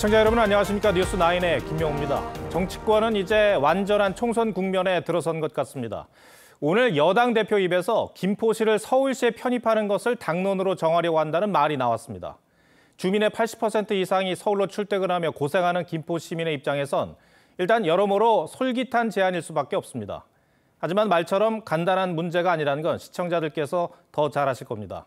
시청자 여러분 안녕하십니까. 뉴스9의 김명우입니다. 정치권은 이제 완전한 총선 국면에 들어선 것 같습니다. 오늘 여당 대표 입에서 김포시를 서울시에 편입하는 것을 당론으로 정하려고 한다는 말이 나왔습니다. 주민의 80% 이상이 서울로 출퇴근하며 고생하는 김포 시민의 입장에선 일단 여러모로 솔깃한 제안일 수밖에 없습니다. 하지만 말처럼 간단한 문제가 아니라는 건 시청자들께서 더 잘 아실 겁니다.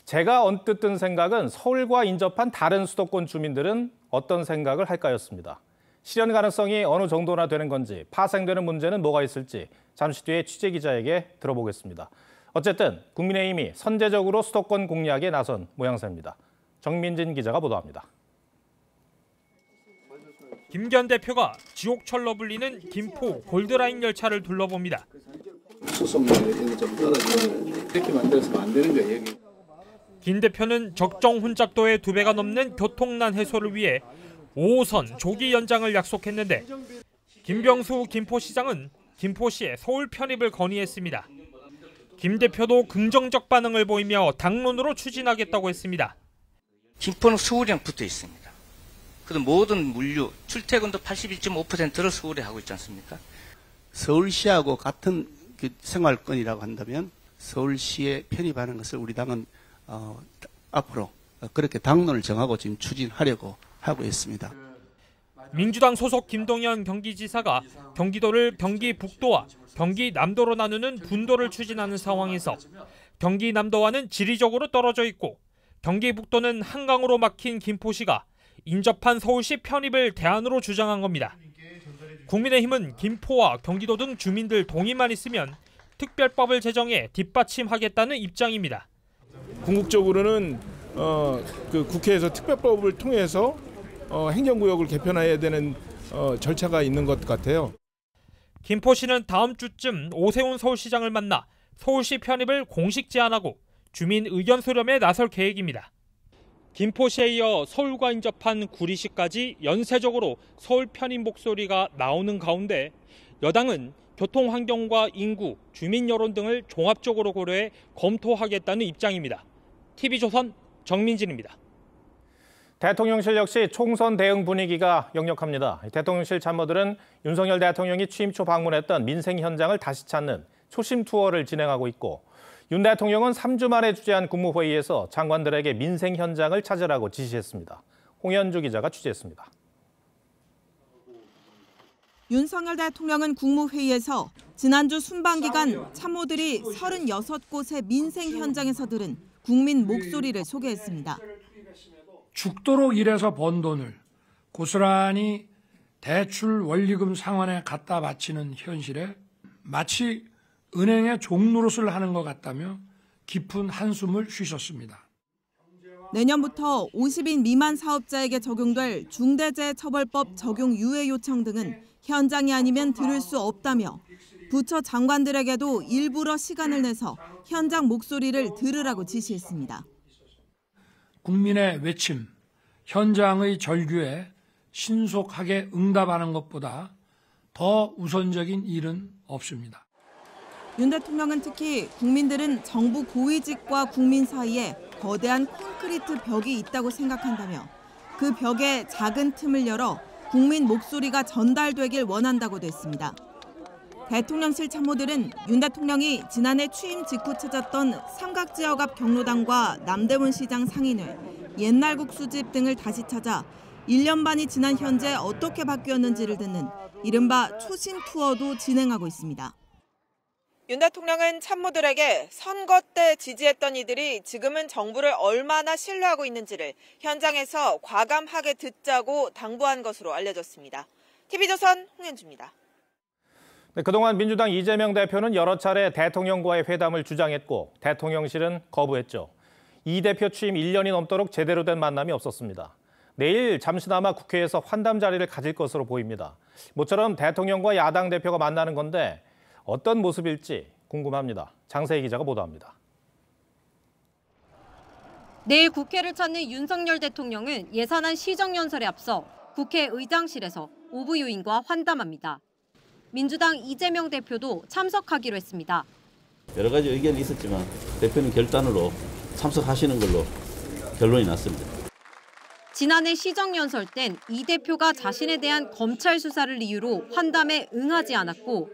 제가 언뜻 든 생각은 서울과 인접한 다른 수도권 주민들은 어떤 생각을 할까였습니다. 실현 가능성이 어느 정도나 되는 건지, 파생되는 문제는 뭐가 있을지 잠시 뒤에 취재기자에게 들어보겠습니다. 어쨌든 국민의힘이 선제적으로 수도권 공략에 나선 모양새입니다. 정민진 기자가 보도합니다. 김기현 대표가 지옥철로 불리는 김포 골드라인 열차를 둘러봅니다. 수송량이 좀 떨어지면 이렇게 만들어서는 안 되는 거예요. 여기. 김 대표는 적정 혼잡도의 2배가 넘는 교통난 해소를 위해 5호선 조기 연장을 약속했는데 김병수 김포시장은 김포시의 서울 편입을 건의했습니다. 김 대표도 긍정적 반응을 보이며 당론으로 추진하겠다고 했습니다. 김포는 서울이랑 붙어 있습니다. 그래서 모든 물류, 출퇴근도 81.5%를 서울에 하고 있지 않습니까? 서울시하고 같은 생활권이라고 한다면 서울시에 편입하는 것을 우리 당은 앞으로 그렇게 당론을 정하고 지금 추진하려고 하고 있습니다. 민주당 소속 김동연 경기지사가 경기도를 경기 북도와 경기 남도로 나누는 분도를 추진하는 상황에서 경기 남도와는 지리적으로 떨어져 있고 경기 북도는 한강으로 막힌 김포시가 인접한 서울시 편입을 대안으로 주장한 겁니다. 국민의힘은 김포와 경기도 등 주민들 동의만 있으면 특별법을 제정해 뒷받침하겠다는 입장입니다. 궁극적으로는 국회에서 특별법을 통해서 행정구역을 개편해야 되는 절차가 있는 것 같아요. 김포시는 다음 주쯤 오세훈 서울시장을 만나 서울시 편입을 공식 제안하고 주민 의견 수렴에 나설 계획입니다. 김포시에 이어 서울과 인접한 구리시까지 연쇄적으로 서울 편입 목소리가 나오는 가운데 여당은 교통 환경과 인구, 주민 여론 등을 종합적으로 고려해 검토하겠다는 입장입니다. TV조선 정민진입니다. 대통령실 역시 총선 대응 분위기가 역력합니다. 대통령실 참모들은 윤석열 대통령이 취임 초 방문했던 민생 현장을 다시 찾는 초심 투어를 진행하고 있고 윤 대통령은 3주 만에 주재한 국무회의에서 장관들에게 민생 현장을 찾으라고 지시했습니다. 홍현주 기자가 취재했습니다. 윤석열 대통령은 국무회의에서 지난주 순방기간 참모들이 36곳의 민생 현장에서 들은 국민 목소리를 소개했습니다. 죽도록 일해서 번 돈을 고스란히 대출 원리금 상환에 갖다 바치는 현실에 마치 은행의 종노릇을 하는 것 같다며 깊은 한숨을 쉬셨습니다. 내년부터 50인 미만 사업자에게 적용될 중대재해처벌법 적용 유예 요청 등은 현장이 아니면 들을 수 없다며 부처 장관들에게도 일부러 시간을 내서 현장 목소리를 들으라고 지시했습니다. 국민의 외침, 현장의 절규에 신속하게 응답하는 것보다 더 우선적인 일은 없습니다. 윤 대통령은 특히 국민들은 정부 고위직과 국민 사이에 거대한 콘크리트 벽이 있다고 생각한다며 그 벽에 작은 틈을 열어 국민 목소리가 전달되길 원한다고도 했습니다. 대통령실 참모들은 윤 대통령이 지난해 취임 직후 찾았던 삼각지역 앞 경로당과 남대문 시장 상인회, 옛날국 수집 등을 다시 찾아 1년 반이 지난 현재 어떻게 바뀌었는지를 듣는 이른바 초심 투어도 진행하고 있습니다. 윤 대통령은 참모들에게 선거 때 지지했던 이들이 지금은 정부를 얼마나 신뢰하고 있는지를 현장에서 과감하게 듣자고 당부한 것으로 알려졌습니다. TV조선 홍현주입니다. 네, 그동안 민주당 이재명 대표는 여러 차례 대통령과의 회담을 주장했고 대통령실은 거부했죠. 이 대표 취임 1년이 넘도록 제대로 된 만남이 없었습니다. 내일 잠시나마 국회에서 환담 자리를 가질 것으로 보입니다. 모처럼 대통령과 야당 대표가 만나는 건데 어떤 모습일지 궁금합니다. 장세희 기자가 보도합니다. 내일 국회를 찾는 윤석열 대통령은 예산안 시정연설에 앞서 국회 의장실에서 오부유인과 환담합니다. 민주당 이재명 대표도 참석하기로 했습니다. 여러 가지 의견이 있었지만 대표는 결단으로 참석하시는 걸로 결론이 났습니다. 지난해 시정연설 땐 이 대표가 자신에 대한 검찰 수사를 이유로 환담에 응하지 않았고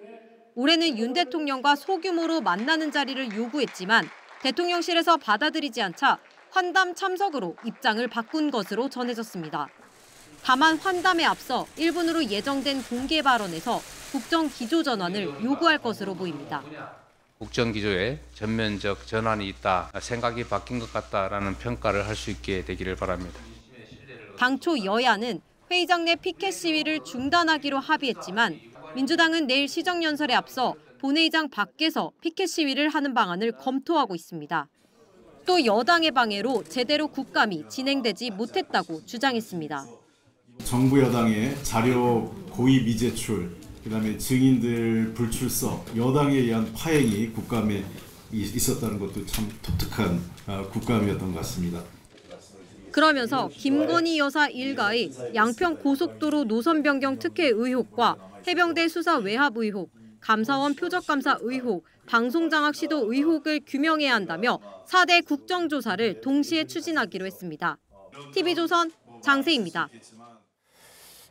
올해는 윤 대통령과 소규모로 만나는 자리를 요구했지만 대통령실에서 받아들이지 않자 환담 참석으로 입장을 바꾼 것으로 전해졌습니다. 다만 환담에 앞서 일본으로 예정된 공개 발언에서 국정 기조 전환을 요구할 것으로 보입니다. 국정 기조에 전면적 전환이 있다, 생각이 바뀐 것 같다라는 평가를 할 수 있게 되기를 바랍니다. 당초 여야는 회의장 내 피켓 시위를 중단하기로 합의했지만 민주당은 내일 시정연설에 앞서 본회의장 밖에서 피켓 시위를 하는 방안을 검토하고 있습니다. 또 여당의 방해로 제대로 국감이 진행되지 못했다고 주장했습니다. 정부 여당의 자료 고의 미제출, 그다음에 증인들 불출석, 여당에 의한 파행이 국감에 있었다는 것도 참 독특한 국감이었던 것 같습니다. 그러면서 김건희 여사 일가의 양평 고속도로 노선 변경 특혜 의혹과 해병대 수사 외압 의혹, 감사원 표적감사 의혹, 방송장악 시도 의혹을 규명해야 한다며 4대 국정조사를 동시에 추진하기로 했습니다. TV조선 장세희입니다.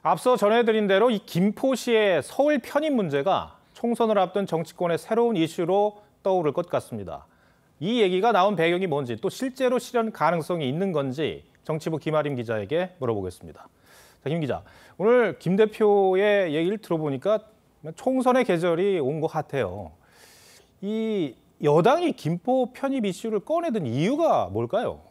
앞서 전해드린 대로 이 김포시의 서울 편입 문제가 총선을 앞둔 정치권의 새로운 이슈로 떠오를 것 같습니다. 이 얘기가 나온 배경이 뭔지 또 실제로 실현 가능성이 있는 건지 정치부 김아림 기자에게 물어보겠습니다. 자, 김 기자, 오늘 김 대표의 얘기를 들어보니까 총선의 계절이 온 것 같아요. 이 여당이 김포 편입 이슈를 꺼내든 이유가 뭘까요?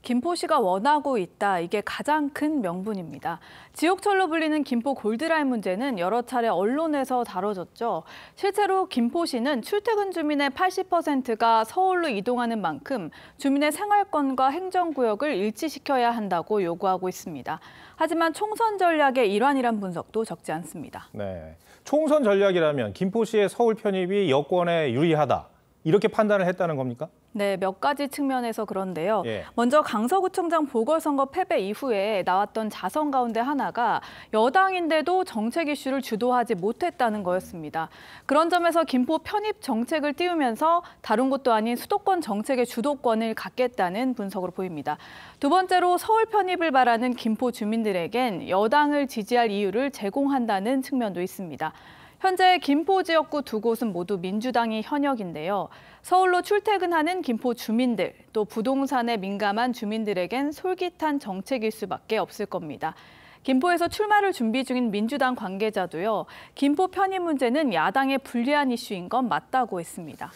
김포시가 원하고 있다. 이게 가장 큰 명분입니다. 지옥철로 불리는 김포 골드라인 문제는 여러 차례 언론에서 다뤄졌죠. 실제로 김포시는 출퇴근 주민의 80%가 서울로 이동하는 만큼 주민의 생활권과 행정구역을 일치시켜야 한다고 요구하고 있습니다. 하지만 총선 전략의 일환이란 분석도 적지 않습니다. 네, 총선 전략이라면 김포시의 서울 편입이 여권에 유리하다. 이렇게 판단을 했다는 겁니까? 네, 몇 가지 측면에서 그런데요. 예. 먼저 강서구청장 보궐선거 패배 이후에 나왔던 자성 가운데 하나가 여당인데도 정책 이슈를 주도하지 못했다는 거였습니다. 그런 점에서 김포 편입 정책을 띄우면서 다른 곳도 아닌 수도권 정책의 주도권을 갖겠다는 분석으로 보입니다. 두 번째로 서울 편입을 바라는 김포 주민들에겐 여당을 지지할 이유를 제공한다는 측면도 있습니다. 현재 김포 지역구 두 곳은 모두 민주당이 현역인데요. 서울로 출퇴근하는 김포 주민들, 또 부동산에 민감한 주민들에겐 솔깃한 정책일 수밖에 없을 겁니다. 김포에서 출마를 준비 중인 민주당 관계자도요. 김포 편입 문제는 야당에 불리한 이슈인 건 맞다고 했습니다.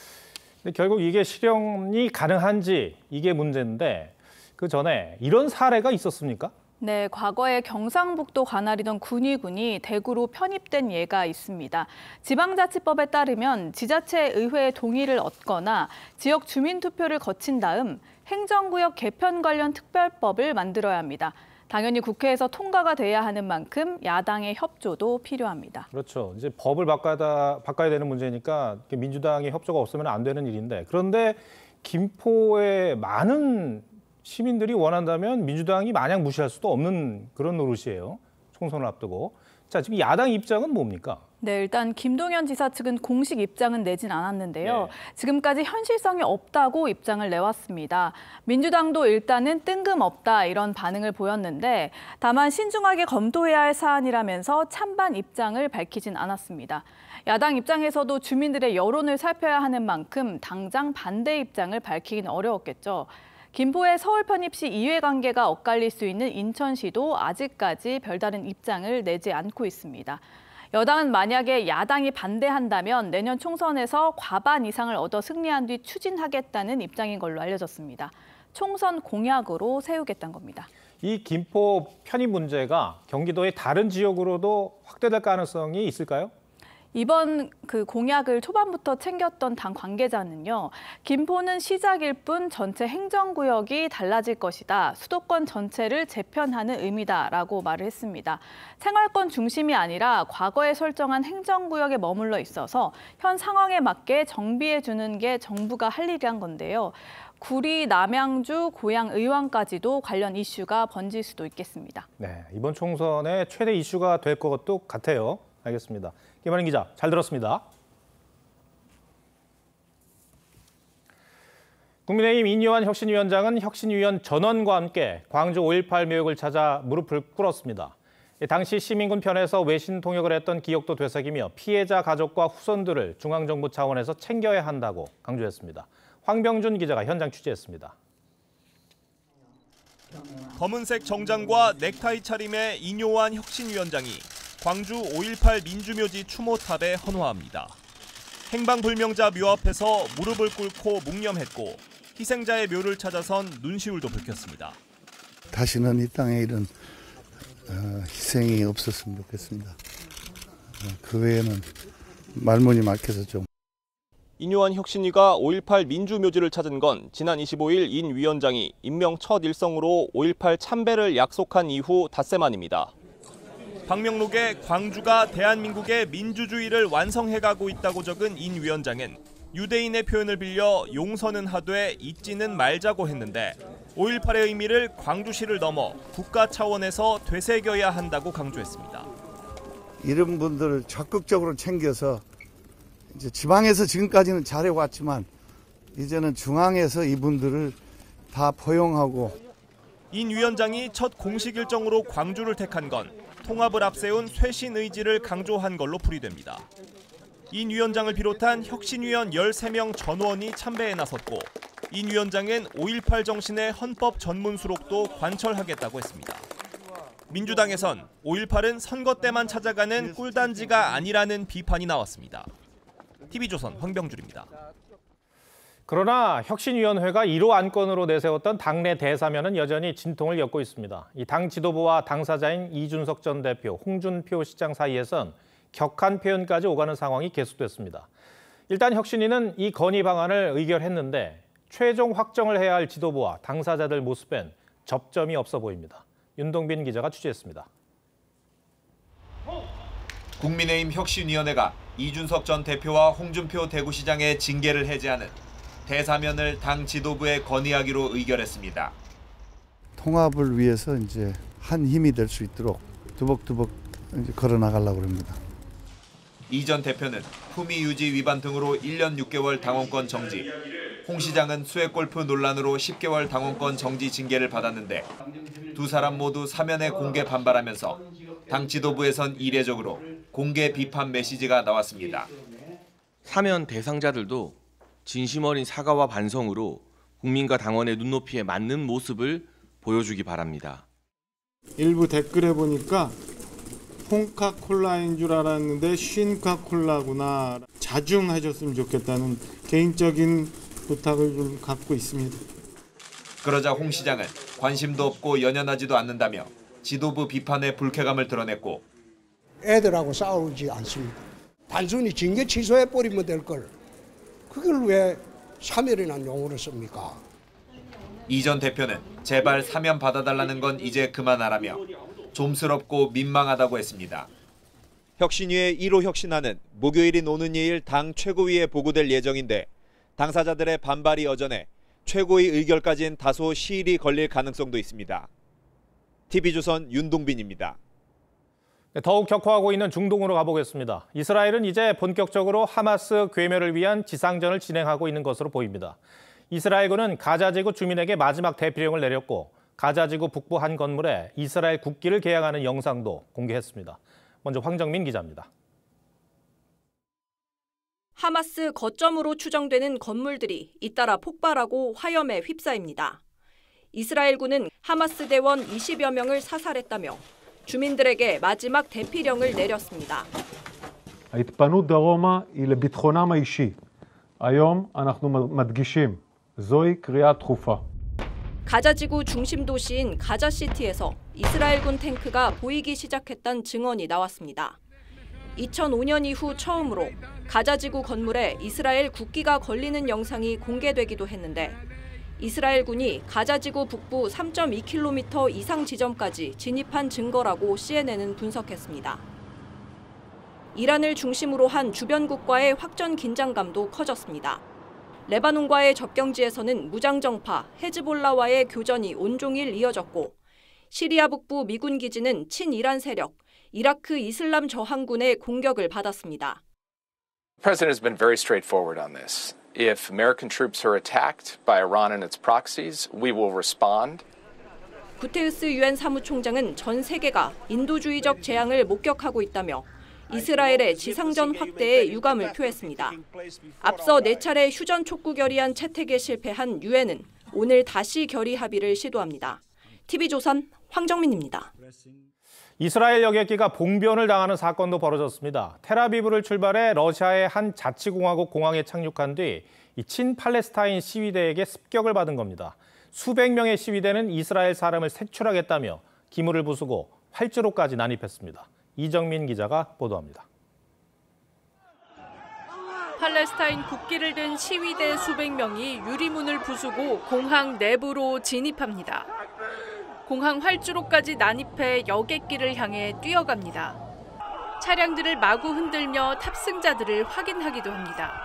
근데 결국 이게 실현이 가능한지 이게 문제인데 그 전에 이런 사례가 있었습니까? 네, 과거에 경상북도 관할이던 군위군이 대구로 편입된 예가 있습니다. 지방자치법에 따르면 지자체 의회의 동의를 얻거나 지역 주민투표를 거친 다음 행정구역 개편 관련 특별법을 만들어야 합니다. 당연히 국회에서 통과가 돼야 하는 만큼 야당의 협조도 필요합니다. 그렇죠. 이제 법을 바꿔야 되는 문제니까 민주당의 협조가 없으면 안 되는 일인데 그런데 김포의 많은 시민들이 원한다면 민주당이 마냥 무시할 수도 없는 그런 노릇이에요. 총선을 앞두고. 자, 지금 야당 입장은 뭡니까? 네, 일단 김동연 지사 측은 공식 입장은 내진 않았는데요. 네. 지금까지 현실성이 없다고 입장을 내왔습니다. 민주당도 일단은 뜬금없다 이런 반응을 보였는데 다만 신중하게 검토해야 할 사안이라면서 찬반 입장을 밝히진 않았습니다. 야당 입장에서도 주민들의 여론을 살펴야 하는 만큼 당장 반대 입장을 밝히긴 어려웠겠죠. 김포의 서울 편입 시 이해관계가 엇갈릴 수 있는 인천시도 아직까지 별다른 입장을 내지 않고 있습니다. 여당은 만약에 야당이 반대한다면 내년 총선에서 과반 이상을 얻어 승리한 뒤 추진하겠다는 입장인 걸로 알려졌습니다. 총선 공약으로 세우겠다는 겁니다. 이 김포 편입 문제가 경기도의 다른 지역으로도 확대될 가능성이 있을까요? 이번 그 공약을 초반부터 챙겼던 당 관계자는요. 김포는 시작일 뿐 전체 행정구역이 달라질 것이다. 수도권 전체를 재편하는 의미다라고 말을 했습니다. 생활권 중심이 아니라 과거에 설정한 행정구역에 머물러 있어서 현 상황에 맞게 정비해 주는 게 정부가 할 일이란 건데요. 구리, 남양주, 고양, 의왕까지도 관련 이슈가 번질 수도 있겠습니다. 네, 이번 총선의 최대 이슈가 될 것도 같아요. 알겠습니다. 김아림 기자, 잘 들었습니다. 국민의힘 인요한 혁신위원장은 혁신위원 전원과 함께 광주 5.18 묘역을 찾아 무릎을 꿇었습니다. 당시 시민군 편에서 외신 통역을 했던 기억도 되새기며 피해자 가족과 후손들을 중앙정부 차원에서 챙겨야 한다고 강조했습니다. 황병준 기자가 현장 취재했습니다. 검은색 정장과 넥타이 차림의 인요한 혁신위원장이 광주 5.18 민주묘지 추모탑에 헌화합니다. 행방불명자 묘 앞에서 무릎을 꿇고 묵념했고 희생자의 묘를 찾아선 눈시울도 붉혔습니다. 다시는 이 땅에 이런 희생이 없었으면 좋겠습니다. 그 외에는 말문이 막혀서 좀. 인요한 혁신위가 5.18 민주묘지를 찾은 건 지난 25일 인 위원장이 임명 첫 일성으로 5.18 참배를 약속한 이후 닷새 만입니다. 방명록에 광주가 대한민국의 민주주의를 완성해가고 있다고 적은 인 위원장은 유대인의 표현을 빌려 용서는 하되 잊지는 말자고 했는데 5.18의 의미를 광주시를 넘어 국가 차원에서 되새겨야 한다고 강조했습니다. 이런 분들을 적극적으로 챙겨서 이제 지방에서 지금까지는 잘해왔지만 이제는 중앙에서 이분들을 다 포용하고. 인 위원장이 첫 공식 일정으로 광주를 택한 건 통합을 앞세운 쇄신 의지를 강조한 걸로 풀이됩니다. 인 위원장을 비롯한 혁신위원 13명 전원이 참배에 나섰고 인 위원장은 5.18 정신의 헌법 전문 수록도 관철하겠다고 했습니다. 민주당에선 5.18은 선거 때만 찾아가는 꿀단지가 아니라는 비판이 나왔습니다. TV조선 황병준입니다. 그러나 혁신위원회가 1호 안건으로 내세웠던 당내 대사면은 여전히 진통을 겪고 있습니다. 이 당 지도부와 당사자인 이준석 전 대표, 홍준표 시장 사이에선 격한 표현까지 오가는 상황이 계속됐습니다. 일단 혁신위는 이 건의 방안을 의결했는데 최종 확정을 해야 할 지도부와 당사자들 모습엔 접점이 없어 보입니다. 윤동빈 기자가 취재했습니다. 국민의힘 혁신위원회가 이준석 전 대표와 홍준표 대구시장의 징계를 해제하는 대사면을 당 지도부에 건의하기로 의결했습니다. 통합을 위해서 이제 한 힘이 될 수 있도록 두벅두벅 이제 걸어 나가려고 합니다. 이 전 대표는 품위 유지 위반 등으로 1년 6개월 당원권 정지, 홍 시장은 수액 골프 논란으로 10개월 당원권 정지 징계를 받았는데 두 사람 모두 사면에 공개 반발하면서 당 지도부에선 이례적으로 공개 비판 메시지가 나왔습니다. 사면 대상자들도 진심 어린 사과와 반성으로 국민과 당원의 눈높이에 맞는 모습을 보여주기 바랍니다. 일부 댓글에 보니까 콩카콜라인 줄 알았는데 쉰카콜라구나. 자중하셨으면 좋겠다는 개인적인 부탁을 좀 갖고 있습니다. 그러자 홍 시장은 관심도 없고 연연하지도 않는다며 지도부 비판에 불쾌감을 드러냈고 애들하고 싸우지 않습니다. 단순히 징계 취소해버리면 될 걸 그걸 왜 사면이라는 용어를 씁니까? 이 전 대표는 제발 사면 받아달라는 건 이제 그만하라며 좀스럽고 민망하다고 했습니다. 혁신위의 1호 혁신안은 목요일인 오는 2일 당 최고위에 보고될 예정인데 당사자들의 반발이 여전해 최고위 의결까지는 다소 시일이 걸릴 가능성도 있습니다. TV조선 윤동빈입니다. 더욱 격화하고 있는 중동으로 가보겠습니다. 이스라엘은 이제 본격적으로 하마스 괴멸을 위한 지상전을 진행하고 있는 것으로 보입니다. 이스라엘군은 가자지구 주민에게 마지막 대피령을 내렸고 가자지구 북부 한 건물에 이스라엘 국기를 개양하는 영상도 공개했습니다. 먼저 황정민 기자입니다. 하마스 거점으로 추정되는 건물들이 잇따라 폭발하고 화염에 휩싸입니다. 이스라엘군은 하마스 대원 20여 명을 사살했다며 주민들에게 마지막 대피령을 내렸습니다. ההתפנות דרומה היא לביטחונם האישי. היום אנחנו מדגישים, זוהי קריאה דחופה. 가자지구 중심 도시인 가자시티에서 이스라엘군 탱크가 보이기 시작했다는 증언이 나왔습니다. 2005년 이후 처음으로 가자지구 건물에 이스라엘 국기가 걸리는 영상이 공개되기도 했는데 이스라엘군이 가자지구 북부 3.2km 이상 지점까지 진입한 증거라고 CNN은 분석했습니다. 이란을 중심으로 한 주변국과의 확전 긴장감도 커졌습니다. 레바논과의 접경지에서는 무장정파 헤즈볼라와의 교전이 온종일 이어졌고 시리아 북부 미군 기지는 친이란 세력 이라크 이슬람 저항군의 공격을 받았습니다. The president has been very straightforward on this. If American troops are attacked by Iran and its proxies, we will respond. 구테르스 유엔 사무총장은 전 세계가 인도주의적 재앙을 목격하고 있다며 이스라엘의 지상전 확대에 유감을 표했습니다. 앞서 4차례 휴전 촉구 결의안 채택에 실패한 유엔은 오늘 다시 결의 합의를 시도합니다. TV조선 황정민입니다. 이스라엘 여객기가 봉변을 당하는 사건도 벌어졌습니다. 텔아비브를 출발해 러시아의 한 자치공화국 공항에 착륙한 뒤 이 친팔레스타인 시위대에게 습격을 받은 겁니다. 수백 명의 시위대는 이스라엘 사람을 색출하겠다며 기물을 부수고 활주로까지 난입했습니다. 이정민 기자가 보도합니다. 팔레스타인 국기를 든 시위대 수백 명이 유리문을 부수고 공항 내부로 진입합니다. 공항 활주로까지 난입해 여객기를 향해 뛰어갑니다. 차량들을 마구 흔들며 탑승자들을 확인하기도 합니다.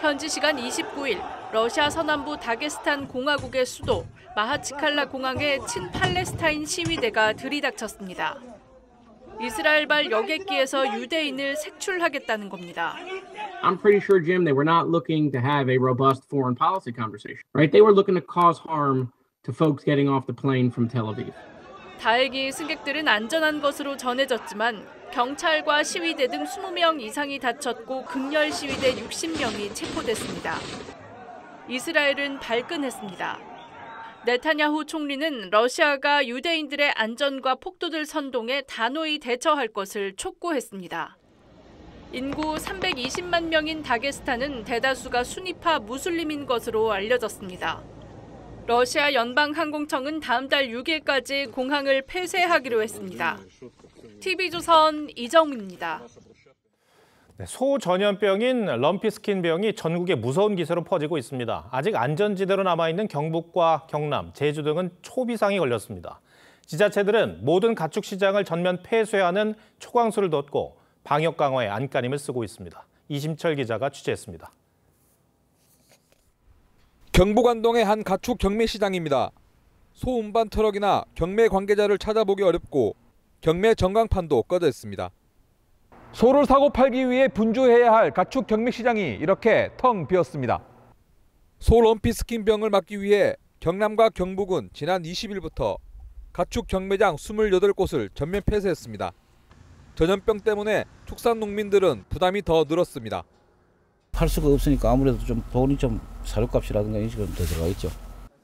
현지 시간 29일 러시아 서남부 다게스탄 공화국의 수도 마하치칼라 공항에 친팔레스타인 시위대가 들이닥쳤습니다. 이스라엘발 여객기에서 유대인을 색출하겠다는 겁니다. I'm pretty sure, Jim, they were not looking to have a robust foreign policy conversation, right? They were looking to cause harm to folks getting off the plane from Tel Aviv. 다행히 승객들은 안전한 것으로 전해졌지만 경찰과 시위대 등 20명 이상이 다쳤고 극렬 시위대 60명이 체포됐습니다. 이스라엘은 발끈했습니다. 네타냐후 총리는 러시아가 유대인들의 안전과 폭도들 선동에 단호히 대처할 것을 촉구했습니다. 인구 320만 명인 다게스탄은 대다수가 수니파 무슬림인 것으로 알려졌습니다. 러시아 연방항공청은 다음 달 6일까지 공항을 폐쇄하기로 했습니다. TV조선 이정민입니다. 소 전염병인 럼피스킨병이 전국에 무서운 기세로 퍼지고 있습니다. 아직 안전지대로 남아있는 경북과 경남, 제주 등은 초비상이 걸렸습니다. 지자체들은 모든 가축 시장을 전면 폐쇄하는 초강수를 뒀고 방역 강화에 안간힘을 쓰고 있습니다. 이심철 기자가 취재했습니다. 경북 안동의 한 가축 경매 시장입니다. 소 운반 트럭이나 경매 관계자를 찾아보기 어렵고 경매 전광판도 꺼져 있습니다. 소를 사고 팔기 위해 분주해야 할 가축 경매 시장이 이렇게 텅 비었습니다. 소 럼피스킨병을 막기 위해 경남과 경북은 지난 20일부터 가축 경매장 28곳을 전면 폐쇄했습니다. 전염병 때문에 축산 농민들은 부담이 더 늘었습니다. 팔 수가 없으니까 아무래도 좀 돈이 좀 사료값이라든가 이런 식으로 더 들어가겠죠.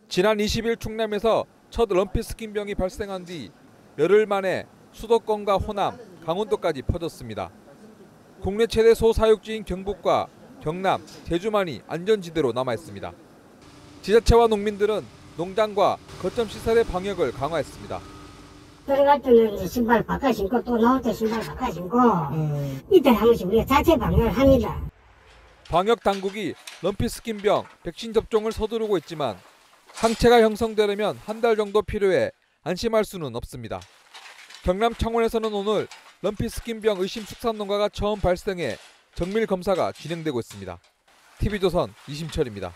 지난 20일 충남에서 첫 럼피스킨병이 발생한 뒤 열흘 만에 수도권과 호남, 강원도까지 퍼졌습니다. 국내 최대 소 사육지인 경북과 경남, 제주만이 안전지대로 남아있습니다. 지자체와 농민들은 농장과 거점 시설의 방역을 강화했습니다. 들어갈 때는 이제 신발 바꿔 신고 또 나올 때 신발 바꿔 신고 이틀 한 번씩 우리가 자체 방역을 합니다. 방역 당국이 럼피스킨병 백신 접종을 서두르고 있지만 항체가 형성되려면 한 달 정도 필요해 안심할 수는 없습니다. 경남 창원에서는 오늘 럼피스킨병 의심 축산 농가가 처음 발생해 정밀 검사가 진행되고 있습니다. TV조선 이심철입니다.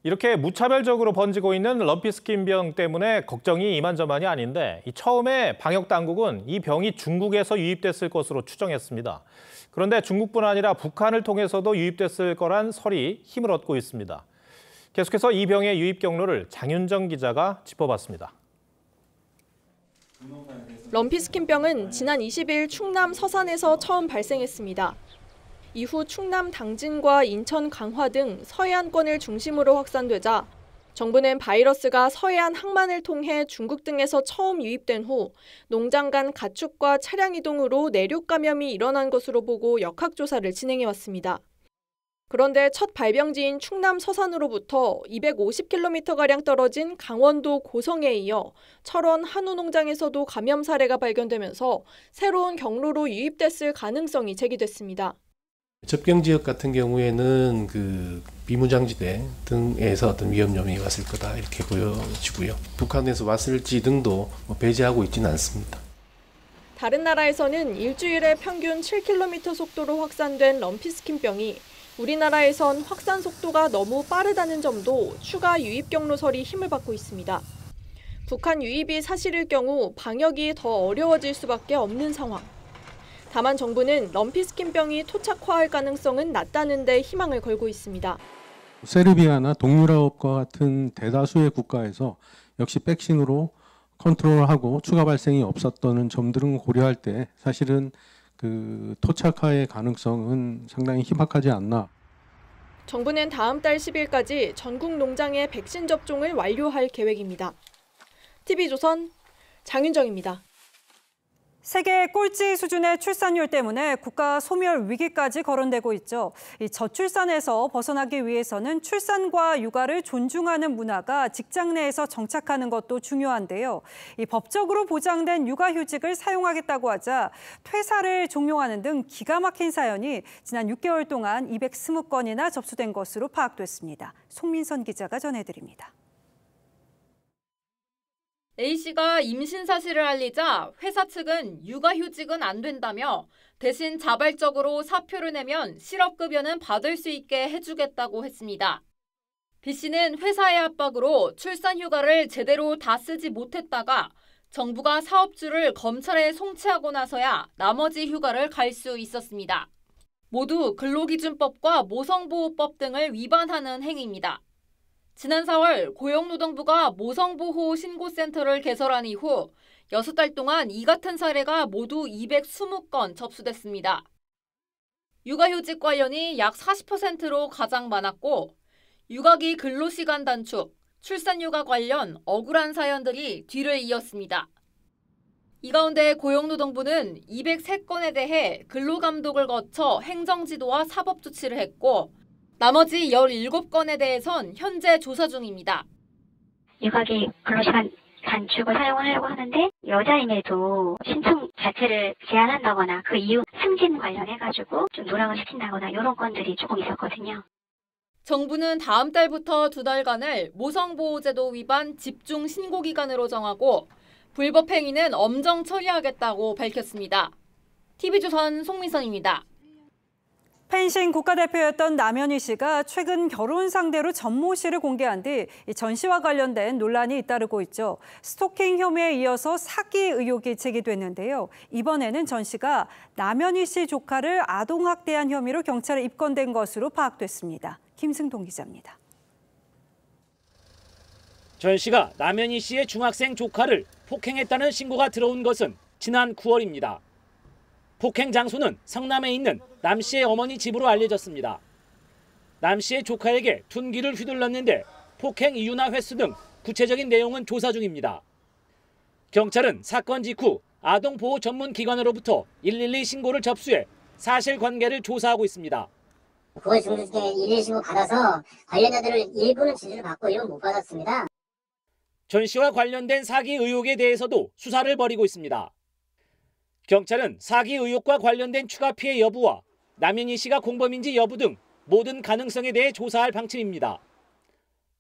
이렇게 무차별적으로 번지고 있는 럼피스킨병 때문에 걱정이 이만저만이 아닌데 처음에 방역 당국은 이 병이 중국에서 유입됐을 것으로 추정했습니다. 그런데 중국뿐 아니라 북한을 통해서도 유입됐을 거란 설이 힘을 얻고 있습니다. 계속해서 이 병의 유입 경로를 장윤정 기자가 짚어봤습니다. 럼피스킨병은 지난 20일 충남 서산에서 처음 발생했습니다. 이후 충남 당진과 인천 강화 등 서해안권을 중심으로 확산되자 정부는 바이러스가 서해안 항만을 통해 중국 등에서 처음 유입된 후 농장 간 가축과 차량 이동으로 내륙 감염이 일어난 것으로 보고 역학조사를 진행해왔습니다. 그런데 첫 발병지인 충남 서산으로부터 250km가량 떨어진 강원도 고성에 이어 철원 한우 농장에서도 감염 사례가 발견되면서 새로운 경로로 유입됐을 가능성이 제기됐습니다. 접경 지역 같은 경우에는 그 비무장지대 등에서 어떤 위험염이 왔을 거다 이렇게 보여지고요. 북한에서 왔을지 등도 배제하고 있지는 않습니다. 다른 나라에서는 일주일에 평균 7km 속도로 확산된 럼피스킨병이 우리나라에선 확산 속도가 너무 빠르다는 점도 추가 유입 경로설이 힘을 받고 있습니다. 북한 유입이 사실일 경우 방역이 더 어려워질 수밖에 없는 상황. 다만 정부는 럼피스킨병이 토착화할 가능성은 낮다는 데 희망을 걸고 있습니다. 세르비아나 동유럽과 같은 대다수의 국가에서 역시 백신으로 컨트롤하고 추가 발생이 없었던 점들은 고려할 때 사실은 그 토착화의 가능성은 상당히 희박하지 않나. 정부는 다음 달 10일까지 전국 농장의 백신 접종을 완료할 계획입니다. TV조선 장윤정입니다. 세계 꼴찌 수준의 출산율 때문에 국가 소멸 위기까지 거론되고 있죠. 이 저출산에서 벗어나기 위해서는 출산과 육아를 존중하는 문화가 직장 내에서 정착하는 것도 중요한데요. 이 법적으로 보장된 육아휴직을 사용하겠다고 하자 퇴사를 종용하는 등 기가 막힌 사연이 지난 6개월 동안 220건이나 접수된 것으로 파악됐습니다. 송민선 기자가 전해드립니다. A씨가 임신 사실을 알리자 회사 측은 육아휴직은 안 된다며 대신 자발적으로 사표를 내면 실업급여는 받을 수 있게 해주겠다고 했습니다. B씨는 회사의 압박으로 출산휴가를 제대로 다 쓰지 못했다가 정부가 사업주를 검찰에 송치하고 나서야 나머지 휴가를 갈 수 있었습니다. 모두 근로기준법과 모성보호법 등을 위반하는 행위입니다. 지난 4월 고용노동부가 모성보호 신고센터를 개설한 이후 6달 동안 이 같은 사례가 모두 220건 접수됐습니다. 육아휴직 관련이 약 40%로 가장 많았고 육아기 근로시간 단축, 출산휴가 관련 억울한 사연들이 뒤를 이었습니다. 이 가운데 고용노동부는 203건에 대해 근로감독을 거쳐 행정지도와 사법조치를 했고 나머지 17건에 대해선 현재 조사 중입니다. 육아기 근로시간 단축을 사용하려고 하는데 여자임에도 신청 자체를 제한한다거나 그 이후 승진 관련해가지고 좀 누락을 시킨다거나 이런 건들이 조금 있었거든요. 정부는 다음 달부터 2달간을 모성보호제도 위반 집중 신고기간으로 정하고 불법 행위는 엄정 처리하겠다고 밝혔습니다. TV조선 송민선입니다. 펜싱 국가대표였던 남현희 씨가 최근 결혼 상대로 전모 씨를 공개한 뒤 전 씨와 관련된 논란이 잇따르고 있죠. 스토킹 혐의에 이어서 사기 의혹이 제기됐는데요. 이번에는 전 씨가 남현희 씨 조카를 아동학대한 혐의로 경찰에 입건된 것으로 파악됐습니다. 김승동 기자입니다. 전 씨가 남현희 씨의 중학생 조카를 폭행했다는 신고가 들어온 것은 지난 9월입니다. 폭행 장소는 성남에 있는 남 씨의 어머니 집으로 알려졌습니다. 남 씨의 조카에게 둔기를 휘둘렀는데 폭행 이유나 횟수 등 구체적인 내용은 조사 중입니다. 경찰은 사건 직후 아동보호 전문 기관으로부터 112 신고를 접수해 사실관계를 조사하고 있습니다. 9월 중순에 112 신고 받아서 관련자들을 일부는 지지를 받고 이런 못 받았습니다. 전 씨와 관련된 사기 의혹에 대해서도 수사를 벌이고 있습니다. 경찰은 사기 의혹과 관련된 추가 피해 여부와 남현희 씨가 공범인지 여부 등 모든 가능성에 대해 조사할 방침입니다.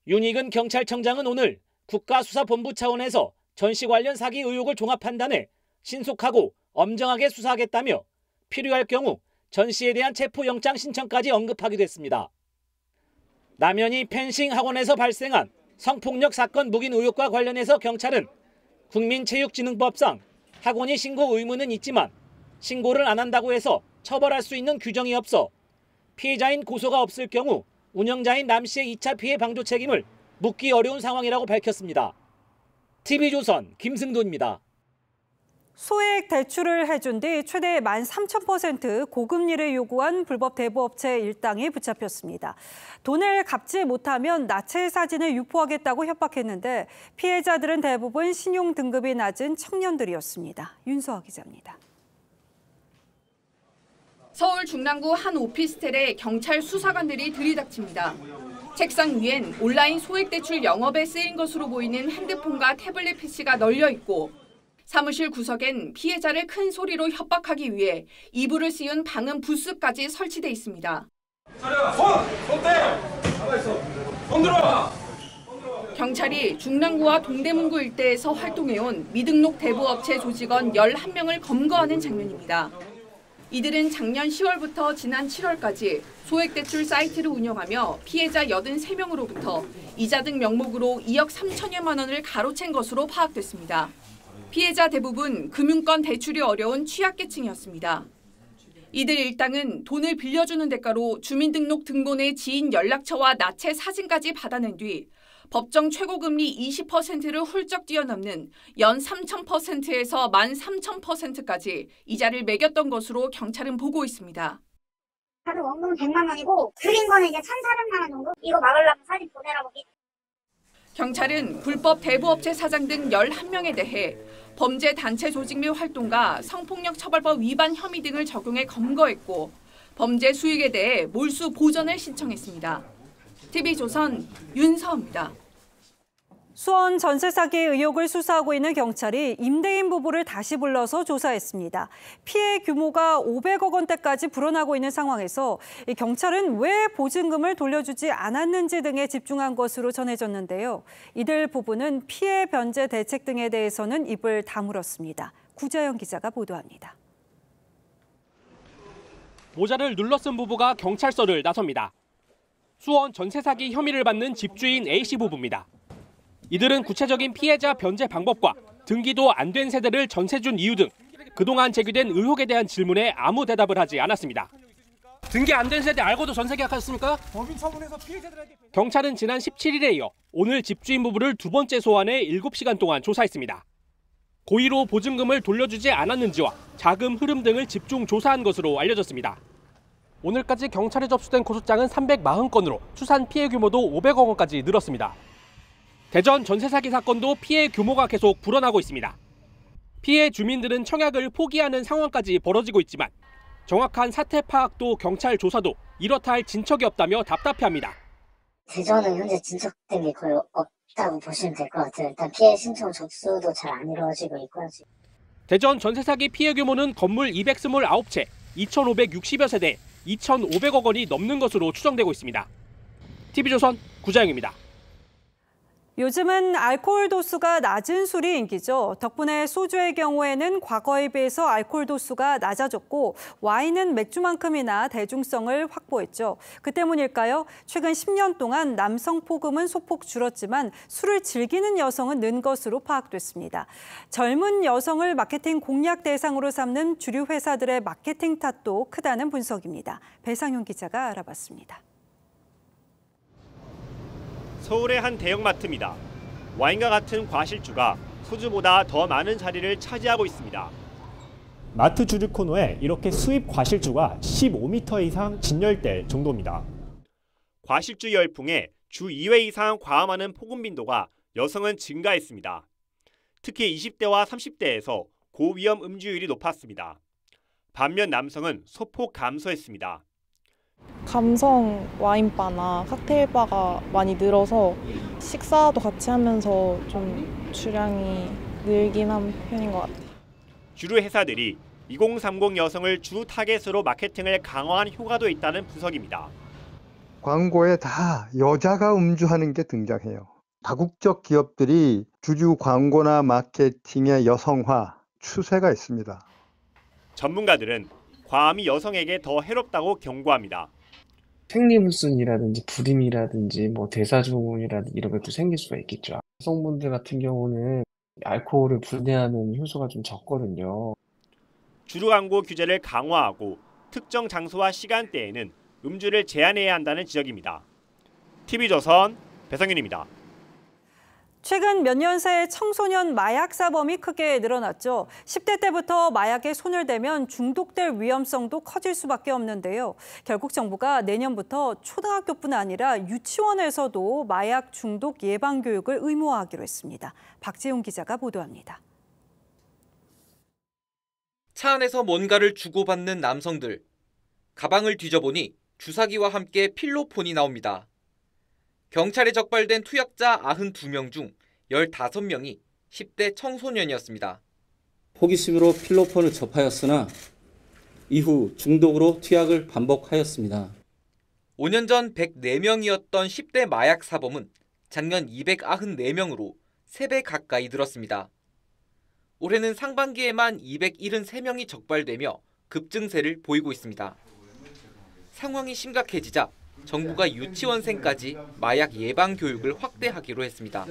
윤익은 경찰청장은 오늘 국가수사본부 차원에서 전 씨 관련 사기 의혹을 종합 판단해 신속하고 엄정하게 수사하겠다며 필요할 경우 전 씨에 대한 체포영장 신청까지 언급하기도 했습니다. 남현희 펜싱 학원에서 발생한 성폭력 사건 묵인 의혹과 관련해서 경찰은 국민체육진흥법상 학원이 신고 의무는 있지만 신고를 안 한다고 해서 처벌할 수 있는 규정이 없어 피해자인 고소가 없을 경우 운영자인 남 씨의 2차 피해 방조 책임을 묻기 어려운 상황이라고 밝혔습니다. TV조선 김승도입니다. 소액 대출을 해준 뒤 최대 13,000% 고금리를 요구한 불법 대부업체 일당이 붙잡혔습니다. 돈을 갚지 못하면 나체 사진을 유포하겠다고 협박했는데 피해자들은 대부분 신용 등급이 낮은 청년들이었습니다. 윤수아 기자입니다. 서울 중랑구 한 오피스텔에 경찰 수사관들이 들이닥칩니다. 책상 위엔 온라인 소액대출 영업에 쓰인 것으로 보이는 핸드폰과 태블릿 PC가 널려 있고 사무실 구석엔 피해자를 큰 소리로 협박하기 위해 이불을 씌운 방음 부스까지 설치돼 있습니다. 손 떼! 가만있어. 손 들어! 경찰이 중랑구와 동대문구 일대에서 활동해온 미등록 대부업체 조직원 11명을 검거하는 장면입니다. 이들은 작년 10월부터 지난 7월까지 소액대출 사이트를 운영하며 피해자 83명으로부터 이자 등 명목으로 2억 3천여만 원을 가로챈 것으로 파악됐습니다. 피해자 대부분 금융권 대출이 어려운 취약계층이었습니다. 이들 일당은 돈을 빌려주는 대가로 주민등록 등본의 지인 연락처와 나체 사진까지 받아낸 뒤 법정 최고금리 20%를 훌쩍 뛰어넘는 연 3,000%에서 13,000%까지 이자를 매겼던 것으로 경찰은 보고 있습니다. 하루 원금 100만 원이고 줄인 거는 이제 1,400만 원 정도? 이거 막으려면 사진 보내라고. 경찰은 불법 대부업체 사장 등 11명에 대해 범죄 단체 조직 및 활동가 성폭력 처벌법 위반 혐의 등을 적용해 검거했고 범죄 수익에 대해 몰수 보전을 신청했습니다. TV조선 윤서입니다. 수원 전세 사기 의혹을 수사하고 있는 경찰이 임대인 부부를 다시 불러서 조사했습니다. 피해 규모가 500억 원대까지 불어나고 있는 상황에서 경찰은 왜 보증금을 돌려주지 않았는지 등에 집중한 것으로 전해졌는데요. 이들 부부는 피해 변제 대책 등에 대해서는 입을 다물었습니다. 구자영 기자가 보도합니다. 모자를 눌러 쓴 부부가 경찰서를 나섭니다. 수원 전세 사기 혐의를 받는 집주인 A씨 부부입니다. 이들은 구체적인 피해자 변제 방법과 등기도 안 된 세대를 전세 준 이유 등 그동안 제기된 의혹에 대한 질문에 아무 대답을 하지 않았습니다. 등기 안 된 세대 알고도 전세 계약하셨습니까? 법인 처분해서 피해자들에게... 경찰은 지난 17일에 이어 오늘 집주인 부부를 두 번째 소환해 7시간 동안 조사했습니다. 고의로 보증금을 돌려주지 않았는지와 자금 흐름 등을 집중 조사한 것으로 알려졌습니다. 오늘까지 경찰에 접수된 고소장은 340건으로 추산 피해 규모도 500억 원까지 늘었습니다. 대전 전세 사기 사건도 피해 규모가 계속 불어나고 있습니다. 피해 주민들은 청약을 포기하는 상황까지 벌어지고 있지만 정확한 사태 파악도 경찰 조사도 이렇다 할 진척이 없다며 답답해합니다. 대전은 현재 진척된 게 거의 없다고 보시면 될 것 같아요. 일단 피해 신청 접수도 잘 안 이루어지고 있고요. 지금. 대전 전세 사기 피해 규모는 건물 229채, 2,560여 세대, 2,500억 원이 넘는 것으로 추정되고 있습니다. TV조선 구자영입니다. 요즘은 알코올 도수가 낮은 술이 인기죠. 덕분에 소주의 경우에는 과거에 비해서 알코올 도수가 낮아졌고 와인은 맥주만큼이나 대중성을 확보했죠. 그 때문일까요? 최근 10년 동안 남성 포금은 소폭 줄었지만 술을 즐기는 여성은 는 것으로 파악됐습니다. 젊은 여성을 마케팅 공략 대상으로 삼는 주류 회사들의 마케팅 탓도 크다는 분석입니다. 배상윤 기자가 알아봤습니다. 서울의 한 대형마트입니다. 와인과 같은 과실주가 소주보다 더 많은 자리를 차지하고 있습니다. 마트 주류 코너에 이렇게 수입 과실주가 15m 이상 진열될 정도입니다. 과실주 열풍에 주 2회 이상 과음하는 포금 빈도가 여성은 증가했습니다. 특히 20대와 30대에서 고위험 음주율이 높았습니다. 반면 남성은 소폭 감소했습니다. 감성 와인바나 칵테일바가 많이 늘어서 식사도 같이 하면서 좀 주량이 늘긴 한 편인 것 같아요. 주류 회사들이 2030 여성을 주 타겟으로 마케팅을 강화한 효과도 있다는 분석입니다. 광고에 다 여자가 음주하는 게 등장해요. 다국적 기업들이 주류 광고나 마케팅의 여성화 추세가 있습니다. 전문가들은 과음이 여성에게 더 해롭다고 경고합니다. 생리불순이라든지 불임이라든지 뭐 대사증후군이라든지 이런 것도 생길 수가 있겠죠. 여성분들 같은 경우는 알코올을 분해하는 효소가 좀 적거든요. 주류 광고 규제를 강화하고 특정 장소와 시간대에는 음주를 제한해야 한다는 지적입니다. TV조선 배성윤입니다. 최근 몇 년 새 청소년 마약 사범이 크게 늘어났죠. 10대 때부터 마약에 손을 대면 중독될 위험성도 커질 수밖에 없는데요. 결국 정부가 내년부터 초등학교뿐 아니라 유치원에서도 마약 중독 예방 교육을 의무화하기로 했습니다. 박지훈 기자가 보도합니다. 차 안에서 뭔가를 주고받는 남성들. 가방을 뒤져보니 주사기와 함께 필로폰이 나옵니다. 경찰에 적발된 투약자 92명 중 15명이 10대 청소년이었습니다. 호기심으로 필로폰을 접하였으나 이후 중독으로 투약을 반복하였습니다. 5년 전 104명이었던 10대 마약 사범은 작년 294명으로 3배 가까이 늘었습니다. 올해는 상반기에만 273명이 적발되며 급증세를 보이고 있습니다. 상황이 심각해지자 정부가 유치원생까지 마약 예방 교육을 확대하기로 했습니다.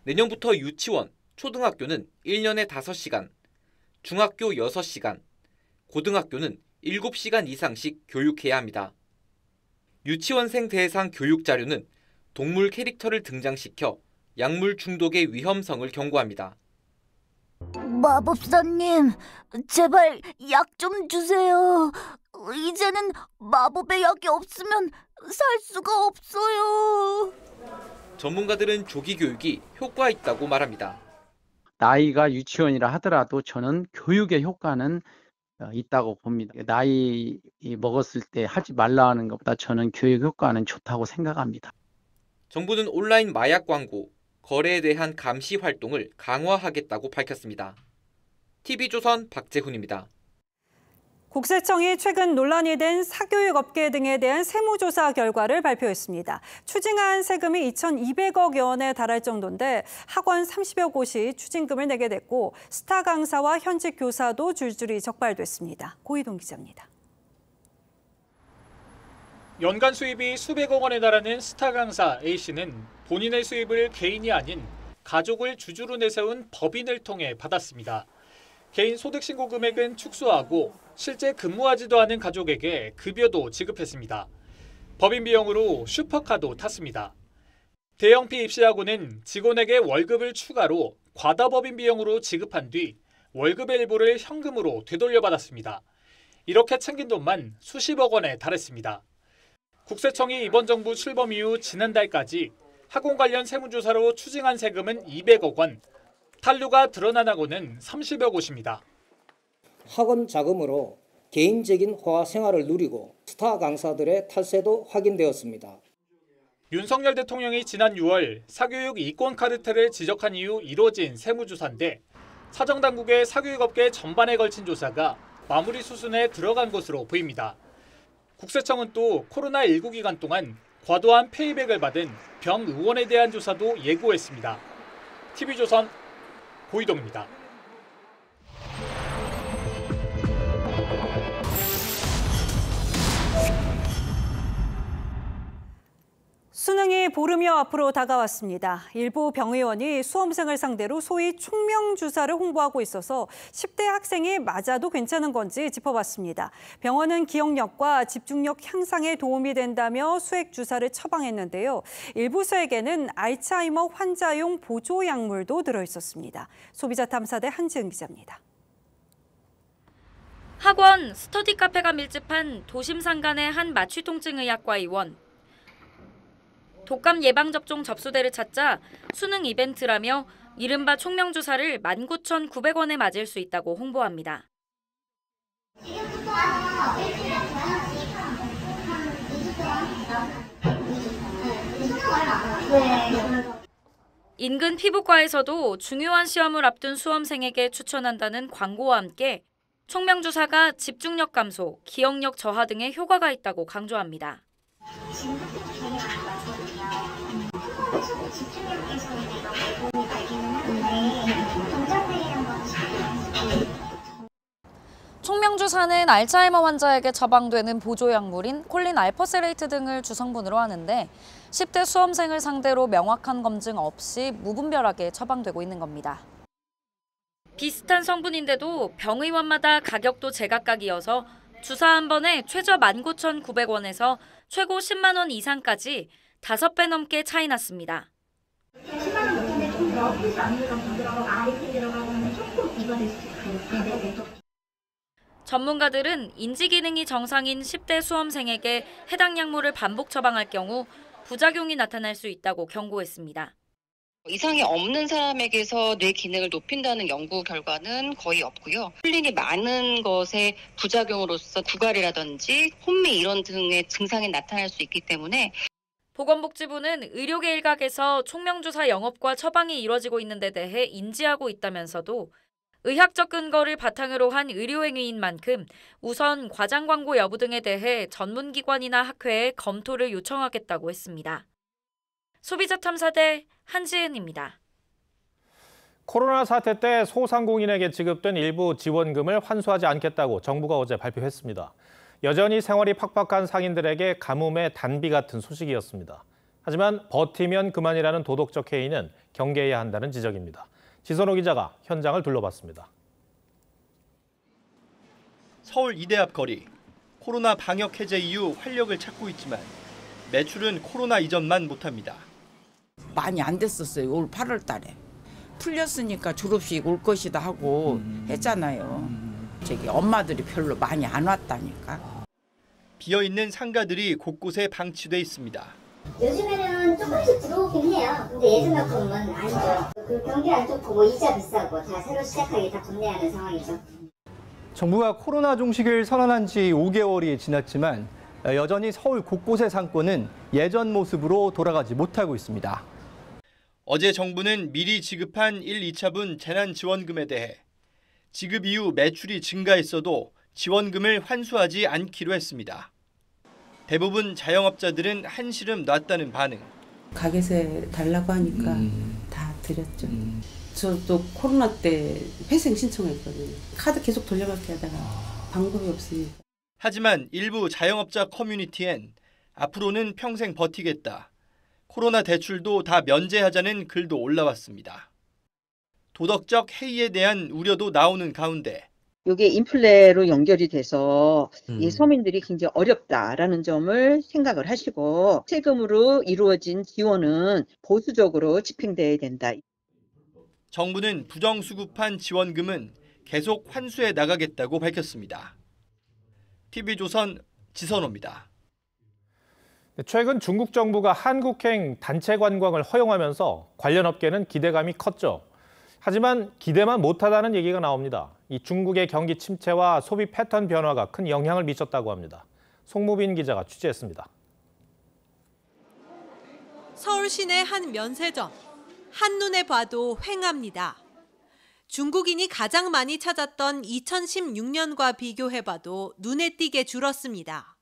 내년부터 유치원, 초등학교는 1년에 5시간, 중학교 6시간, 고등학교는 7시간 이상씩 교육해야 합니다. 유치원생 대상 교육 자료는 동물 캐릭터를 등장시켜 약물 중독의 위험성을 경고합니다. 마법사님, 제발 약 좀 주세요. 이제는 마법의 약이 없으면 살 수가 없어요. 전문가들은 조기 교육이 효과 있다고 말합니다. 나이가 유치원이라 하더라도 저는 교육의 효과는 있다고 봅니다. 나이 먹었을 때 하지 말라 하는 것보다 저는 교육 효과는 좋다고 생각합니다. 정부는 온라인 마약 광고, 거래에 대한 감시 활동을 강화하겠다고 밝혔습니다. TV조선 박재훈입니다. 국세청이 최근 논란이 된 사교육 업계 등에 대한 세무조사 결과를 발표했습니다. 추징한 세금이 2,200억 원에 달할 정도인데 학원 30여 곳이 추징금을 내게 됐고 스타 강사와 현직 교사도 줄줄이 적발됐습니다. 고희동 기자입니다. 연간 수입이 수백억 원에 달하는 스타 강사 A씨는 본인의 수입을 개인이 아닌 가족을 주주로 내세운 법인을 통해 받았습니다. 개인 소득 신고 금액은 축소하고 실제 근무하지도 않은 가족에게 급여도 지급했습니다. 법인 비용으로 슈퍼카도 탔습니다. 대형피 입시하고는 직원에게 월급을 추가로 과다 법인 비용으로 지급한 뒤 월급의 일부를 현금으로 되돌려받았습니다. 이렇게 챙긴 돈만 수십억 원에 달했습니다. 국세청이 이번 정부 출범 이후 지난달까지 학원 관련 세무조사로 추징한 세금은 200억 원, 탄류가 드러난 학원은 30여 곳입니다. 학원 자금으로 개인적인 호화 생활을 누리고 스타 강사들의 탈세도 확인되었습니다. 윤석열 대통령이 지난 6월 사교육 이권 카르텔을 지적한 이후 이뤄진 세무조사인데 사정당국의 사교육업계 전반에 걸친 조사가 마무리 수순에 들어간 것으로 보입니다. 국세청은 또 코로나19 기간 동안 과도한 페이백을 받은 병 의원에 대한 조사도 예고했습니다. TV조선 고희동입니다. 수능이 보름여 앞으로 다가왔습니다. 일부 병의원이 수험생을 상대로 소위 총명주사를 홍보하고 있어서 10대 학생이 맞아도 괜찮은 건지 짚어봤습니다. 병원은 기억력과 집중력 향상에 도움이 된다며 수액주사를 처방했는데요. 일부 수액에는 알츠하이머 환자용 보조약물도 들어있었습니다. 소비자탐사대 한지은 기자입니다. 학원, 스터디 카페가 밀집한 도심 산간의 한 마취통증의학과 의원. 독감 예방접종 접수대를 찾자 수능 이벤트라며 이른바 총명주사를 19,900원에 맞을 수 있다고 홍보합니다. 인근 피부과에서도 중요한 시험을 앞둔 수험생에게 추천한다는 광고와 함께 총명주사가 집중력 감소, 기억력 저하 등의 효과가 있다고 강조합니다. 총명주사는 알츠하이머 환자에게 처방되는 보조약물인 콜린 알퍼세레이트 등을 주성분으로 하는데 10대 수험생을 상대로 명확한 검증 없이 무분별하게 처방되고 있는 겁니다. 비슷한 성분인데도 병의원마다 가격도 제각각이어서 주사 한 번에 최저 19,900원에서 최고 10만 원 이상까지 5배 넘게 차이 났습니다. 10만 원 넘는데 좀 더 필수 아미가 더 들어가고 RP 들어가면 조금 이거될 수 있어요. 전문가들은 인지 기능이 정상인 10대 수험생에게 해당 약물을 반복 처방할 경우 부작용이 나타날 수 있다고 경고했습니다. 이상이 없는 사람에게서 뇌 기능을 높인다는 연구 결과는 거의 없고요. 콜린이 많은 것의 부작용으로서 구갈이라든지 혼미 이런 등의 증상이 나타날 수 있기 때문에 보건복지부는 의료계 일각에서 총명주사 영업과 처방이 이뤄지고 있는 데 대해 인지하고 있다면서도 의학적 근거를 바탕으로 한 의료행위인 만큼 우선 과장 광고 여부 등에 대해 전문기관이나 학회에 검토를 요청하겠다고 했습니다. 소비자탐사대 한지은입니다. 코로나 사태 때 소상공인에게 지급된 일부 지원금을 환수하지 않겠다고 정부가 어제 발표했습니다. 여전히 생활이 팍팍한 상인들에게 가뭄의 단비 같은 소식이었습니다. 하지만 버티면 그만이라는 도덕적 해이는 경계해야 한다는 지적입니다. 지선호 기자가 현장을 둘러봤습니다. 서울 이대 앞 거리, 코로나 방역 해제 이후 활력을 찾고 있지만 매출은 코로나 이전만 못합니다. 많이 안 됐었어요. 올 8월 달에. 풀렸으니까 졸업식 올 것이다 하고 했잖아요. 저기 엄마들이 별로 많이 안 왔다니까. 비어있는 상가들이 곳곳에 방치돼 있습니다. 요즘에는 조금씩 들어오긴 해요. 근데 예전만큼은 아니죠. 그 경기 안 좋고 뭐 이자 비싸고 다 새로 시작하기 다 겁내하는 상황이죠. 정부가 코로나 종식을 선언한 지 5개월이 지났지만 여전히 서울 곳곳의 상권은 예전 모습으로 돌아가지 못하고 있습니다. 어제 정부는 미리 지급한 1, 2차분 재난지원금에 대해 지급 이후 매출이 증가했어도 지원금을 환수하지 않기로 했습니다. 대부분 자영업자들은 한시름 놨다는 반응. 가게세 달라고 하니까 다 드렸죠. 저도 코로나 때 회생 신청했거든요. 카드 계속 돌려받기 하다가 방법이 없으니까. 하지만 일부 자영업자 커뮤니티엔 앞으로는 평생 버티겠다. 코로나 대출도 다 면제하자는 글도 올라왔습니다. 도덕적 해이에 대한 우려도 나오는 가운데 이게 인플레로 연결이 돼서 이 서민들이 굉장히 어렵다라는 점을 생각을 하시고 세금으로 이루어진 지원은 보수적으로 집행돼야 된다. 정부는 부정수급한 지원금은 계속 환수해 나가겠다고 밝혔습니다. TV조선 지선호입니다. 최근 중국 정부가 한국행 단체 관광을 허용하면서 관련 업계는 기대감이 컸죠. 하지만 기대만 못하다는 얘기가 나옵니다. 이 중국의 경기 침체와 소비 패턴 변화가 큰 영향을 미쳤다고 합니다. 송무빈 기자가 취재했습니다. 서울 시내 한 면세점. 한눈에 봐도 휑합니다. 중국인이 가장 많이 찾았던 2016년과 비교해봐도 눈에 띄게 줄었습니다.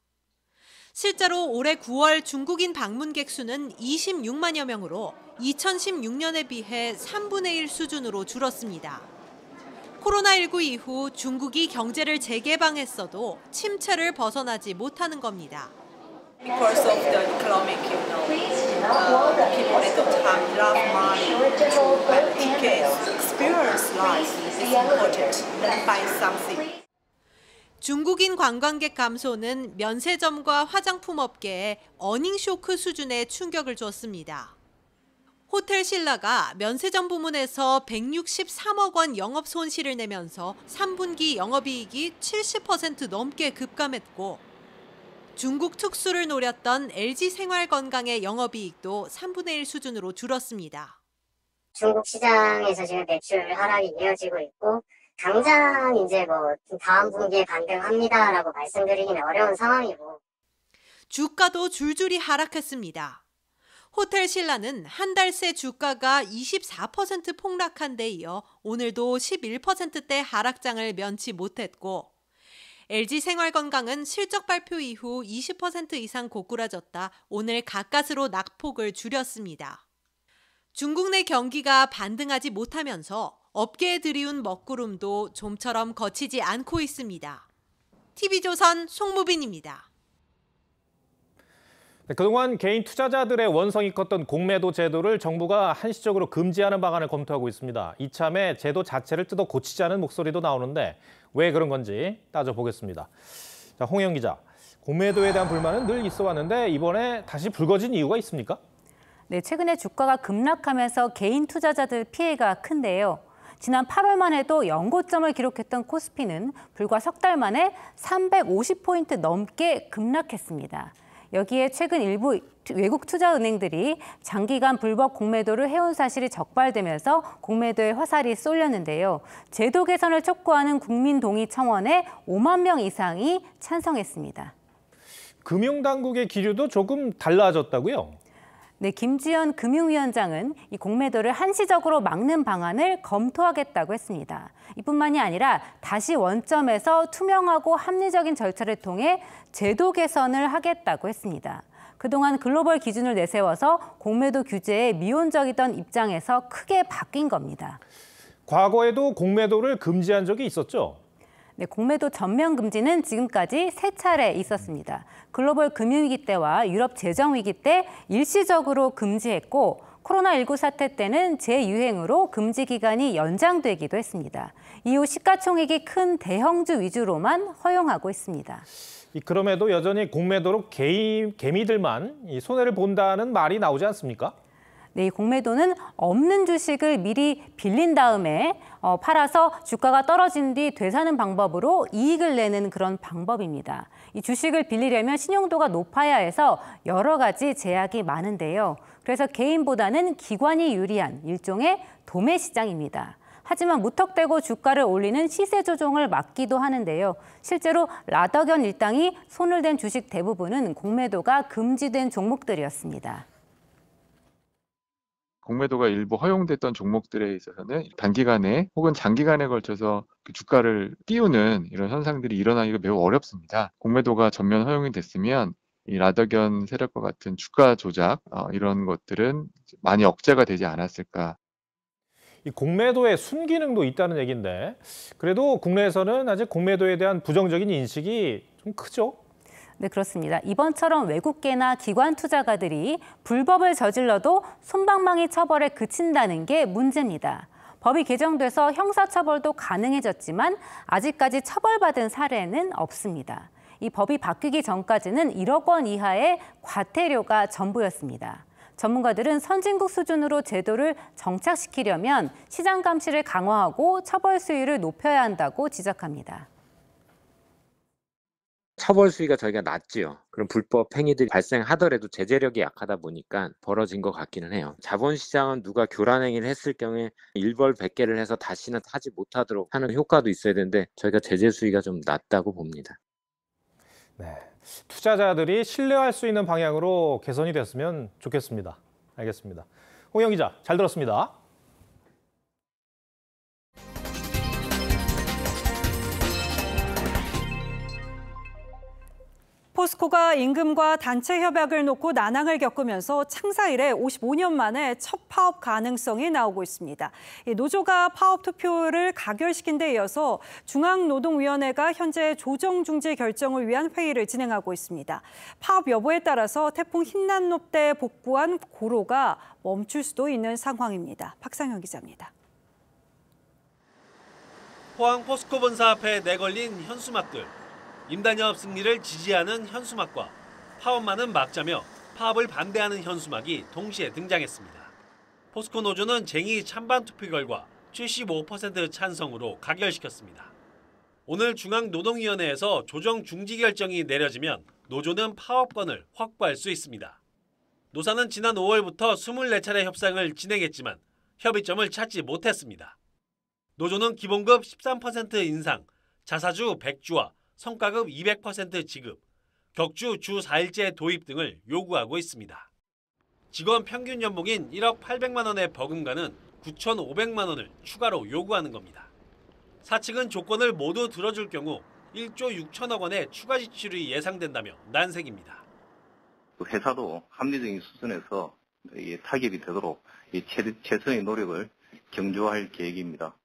실제로 올해 9월 중국인 방문객 수는 26만여 명으로 2016년에 비해 3분의 1 수준으로 줄었습니다. 코로나19 이후 중국이 경제를 재개방했어도 침체를 벗어나지 못하는 겁니다. Because of the economic, people they don't have enough money to buy the tickets. Experience life is important than buy something. 중국인 관광객 감소는 면세점과 화장품 업계에 어닝 쇼크 수준의 충격을 줬습니다. 호텔 신라가 면세점 부문에서 163억 원 영업 손실을 내면서 3분기 영업이익이 70% 넘게 급감했고 중국 특수를 노렸던 LG 생활건강의 영업이익도 3분의 1 수준으로 줄었습니다. 중국 시장에서 지금 매출 하락이 이어지고 있고 당장 이제 뭐 다음 분기에 반등합니다라고 말씀드리기는 어려운 상황이고 주가도 줄줄이 하락했습니다. 호텔 신라는 한 달 새 주가가 24% 폭락한 데 이어 오늘도 11%대 하락장을 면치 못했고 LG 생활건강은 실적 발표 이후 20% 이상 고꾸라졌다 오늘 가까스로 낙폭을 줄였습니다. 중국 내 경기가 반등하지 못하면서 업계에 들이운 먹구름도 좀처럼 거치지 않고 있습니다. TV조선 송무빈입니다. 그동안 개인 투자자들의 원성이 컸던 공매도 제도를 정부가 한시적으로 금지하는 방안을 검토하고 있습니다. 이참에 제도 자체를 뜯어 고치자는 목소리도 나오는데 왜 그런 건지 따져보겠습니다. 자, 홍영 기자, 공매도에 대한 불만은 늘 있어 왔는데 이번에 다시 불거진 이유가 있습니까? 네, 최근에 주가가 급락하면서 개인 투자자들 피해가 큰데요. 지난 8월만 해도 연고점을 기록했던 코스피는 불과 석 달 만에 350포인트 넘게 급락했습니다. 여기에 최근 일부 외국 투자은행들이 장기간 불법 공매도를 해온 사실이 적발되면서 공매도에 화살이 쏠렸는데요. 제도 개선을 촉구하는 국민동의 청원에 5만 명 이상이 찬성했습니다. 금융당국의 기류도 조금 달라졌다고요? 네, 김지연 금융위원장은 이 공매도를 한시적으로 막는 방안을 검토하겠다고 했습니다. 이뿐만이 아니라 다시 원점에서 투명하고 합리적인 절차를 통해 제도 개선을 하겠다고 했습니다. 그동안 글로벌 기준을 내세워서 공매도 규제에 미온적이던 입장에서 크게 바뀐 겁니다. 과거에도 공매도를 금지한 적이 있었죠? 네, 공매도 전면 금지는 지금까지 3차례 있었습니다. 글로벌 금융위기 때와 유럽 재정위기 때 일시적으로 금지했고 코로나19 사태 때는 재유행으로 금지 기간이 연장되기도 했습니다. 이후 시가총액이 큰 대형주 위주로만 허용하고 있습니다. 그럼에도 여전히 공매도로 개미들만 손해를 본다는 말이 나오지 않습니까? 네, 이 공매도는 없는 주식을 미리 빌린 다음에 팔아서 주가가 떨어진 뒤 되사는 방법으로 이익을 내는 그런 방법입니다. 이 주식을 빌리려면 신용도가 높아야 해서 여러 가지 제약이 많은데요. 그래서 개인보다는 기관이 유리한 일종의 도매 시장입니다. 하지만 무턱대고 주가를 올리는 시세 조종을 막기도 하는데요. 실제로 라더견 일당이 손을 댄 주식 대부분은 공매도가 금지된 종목들이었습니다. 공매도가 일부 허용됐던 종목들에 있어서는 단기간에 혹은 장기간에 걸쳐서 그 주가를 띄우는 이런 현상들이 일어나기가 매우 어렵습니다. 공매도가 전면 허용이 됐으면 이 라더견 세력과 같은 주가 조작 이런 것들은 많이 억제가 되지 않았을까. 이 공매도에 순기능도 있다는 얘기인데 그래도 국내에서는 아직 공매도에 대한 부정적인 인식이 좀 크죠? 네, 그렇습니다. 이번처럼 외국계나 기관 투자가들이 불법을 저질러도 솜방망이 처벌에 그친다는 게 문제입니다. 법이 개정돼서 형사처벌도 가능해졌지만 아직까지 처벌받은 사례는 없습니다. 이 법이 바뀌기 전까지는 1억 원 이하의 과태료가 전부였습니다. 전문가들은 선진국 수준으로 제도를 정착시키려면 시장 감시를 강화하고 처벌 수위를 높여야 한다고 지적합니다. 처벌 수위가 저희가 낮지요. 그런 불법 행위들이 발생하더라도 제재력이 약하다 보니까 벌어진 것 같기는 해요. 자본시장은 누가 교란 행위를 했을 경우에 일벌백계를 해서 다시는 하지 못하도록 하는 효과도 있어야 되는데 저희가 제재 수위가 좀 낮다고 봅니다. 네, 투자자들이 신뢰할 수 있는 방향으로 개선이 됐으면 좋겠습니다. 알겠습니다. 홍영 기자, 잘 들었습니다. 포스코가 임금과 단체 협약을 놓고 난항을 겪으면서 창사 이래 55년 만에 첫 파업 가능성이 나오고 있습니다. 노조가 파업 투표를 가결시킨 데 이어서 중앙노동위원회가 현재 조정 중지 결정을 위한 회의를 진행하고 있습니다. 파업 여부에 따라서 태풍 흰난로 때 복구한 고로가 멈출 수도 있는 상황입니다. 박상현 기자입니다. 포항 포스코 본사 앞에 내걸린 현수막들. 임단협 승리를 지지하는 현수막과 파업만은 막자며 파업을 반대하는 현수막이 동시에 등장했습니다. 포스코 노조는 쟁의 찬반 투표 결과 75% 찬성으로 가결시켰습니다. 오늘 중앙노동위원회에서 조정 중지 결정이 내려지면 노조는 파업권을 확보할 수 있습니다. 노사는 지난 5월부터 24차례 협상을 진행했지만 협의점을 찾지 못했습니다. 노조는 기본급 13% 인상, 자사주 100주와 성과급 200% 지급, 격주 주 4일제 도입 등을 요구하고 있습니다. 직원 평균 연봉인 1억 800만 원의 버금가는 9,500만 원을 추가로 요구하는 겁니다. 사측은 조건을 모두 들어줄 경우 1조 6천억 원의 추가 지출이 예상된다며 난색입니다. 회사도 합리적인 수준에서 타결이 되도록 최선의 노력을 경주할 계획입니다.